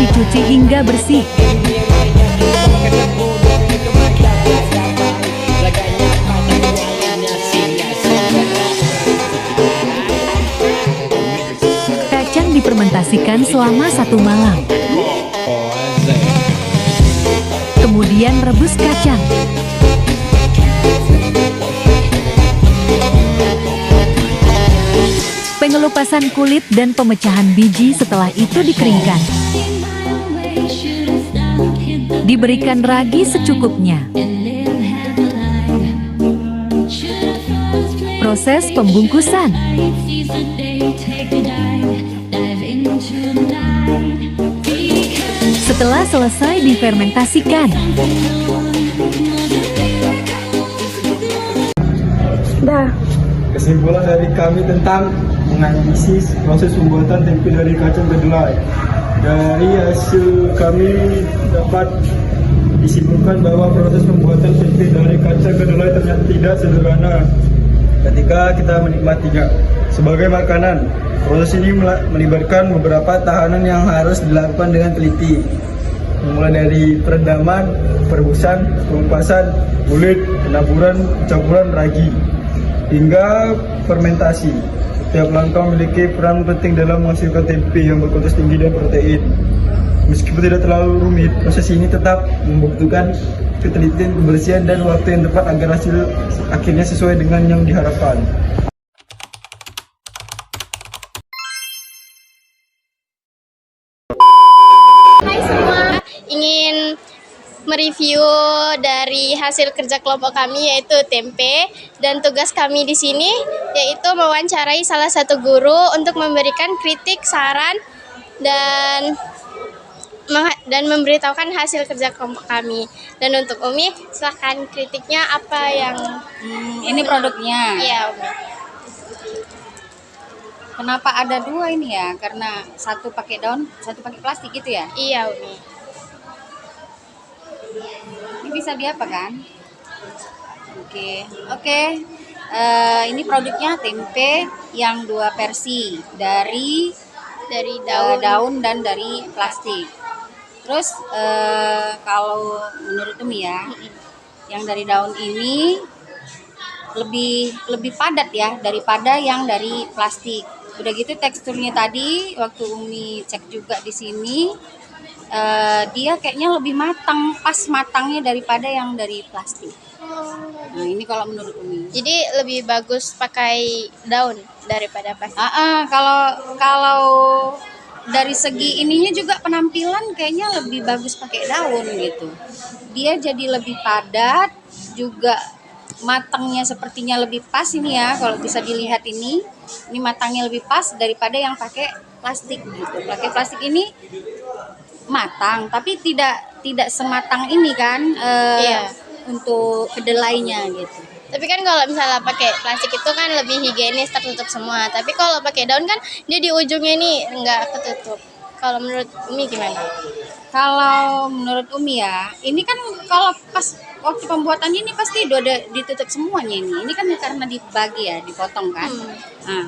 dicuci hingga bersih. Kacang difermentasikan selama 1 malam. Kemudian rebus kacang. Pengelupasan kulit dan pemecahan biji setelah itu dikeringkan. Diberikan ragi secukupnya. Proses pembungkusan. Setelah selesai difermentasikan. Kesimpulan dari kami tentang menganalisis proses pembuatan tempe dari kacang kedelai. Dari hasil kami dapat disimpulkan bahwa proses pembuatan tempe dari kacang kedelai ternyata tidak sederhana ketika kita menikmatinya sebagai makanan. Proses ini melibatkan beberapa tahanan yang harus dilakukan dengan teliti, mulai dari perendaman, perebusan, pengupasan kulit, penaburan, campuran ragi, hingga fermentasi. Setiap langkah memiliki peran penting dalam menghasilkan tempe yang berkualitas tinggi dan protein. Meskipun tidak terlalu rumit, proses ini tetap membutuhkan ketelitian, kebersihan, dan waktu yang tepat agar hasil akhirnya sesuai dengan yang diharapkan. Hai semua, ingin mereview dari hasil kerja kelompok kami yaitu tempe, dan tugas kami di sini yaitu mewawancarai salah satu guru untuk memberikan kritik, saran, dan memberitahukan hasil kerja kelompok kami. Dan untuk Umi, silahkan kritiknya apa yang ini produknya. Iya, Umi. Kenapa ada 2 ini ya? Karena satu pakai daun, satu pakai plastik gitu ya? Iya, Umi. Ini bisa diapa kan? Oke. Ini produknya tempe yang 2 versi dari daun dan dari plastik. Terus kalau menurut Umi ya, yang dari daun ini lebih padat ya daripada yang dari plastik. Udah gitu teksturnya tadi waktu Umi cek juga di sini, dia kayaknya lebih matang, pas matangnya daripada yang dari plastik. Nah ini kalau menurut Umi. Jadi lebih bagus pakai daun daripada plastik. Kalau dari segi ininya juga penampilan kayaknya lebih bagus pakai daun gitu. Dia jadi lebih padat, juga matangnya sepertinya lebih pas ini ya. Kalau bisa dilihat ini matangnya lebih pas daripada yang pakai plastik gitu. Pakai plastik ini matang, tapi tidak sematang ini kan untuk kedelainya gitu. Tapi kan kalau misalnya pakai plastik itu kan lebih higienis, tertutup semua. Tapi kalau pakai daun kan dia di ujungnya ini nggak ketutup. Kalau menurut Umi gimana? Kalau menurut Umi ya, ini kan kalau pas waktu pembuatan ini pasti udah ditutup semuanya ini. Ini kan karena dibagi ya, dipotong kan. Nah,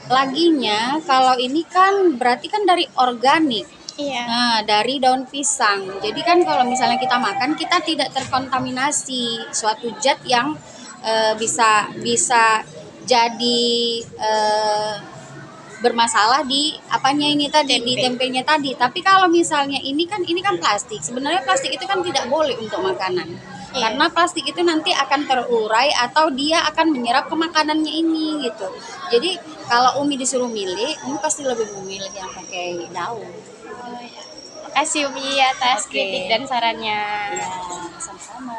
laginya kalau ini kan berarti kan dari organik. Iya. Nah, dari daun pisang. Jadi kan kalau misalnya kita makan, kita tidak terkontaminasi suatu zat yang bisa jadi bermasalah di apanya ini tadi, di tempenya tadi. Tapi kalau misalnya ini kan plastik. Sebenarnya plastik itu kan tidak boleh untuk makanan. Karena plastik itu nanti akan terurai atau dia akan menyerap ke makanannya ini gitu. Jadi kalau Umi disuruh milih, Umi pasti lebih memilih yang pakai daun. Makasih Umi atas kritik dan sarannya. Ya, sama-sama.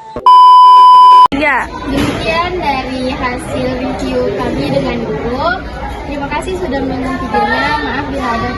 Demikian dari hasil review kami dengan guru. Terima kasih sudah menonton videonya. Maaf bila ada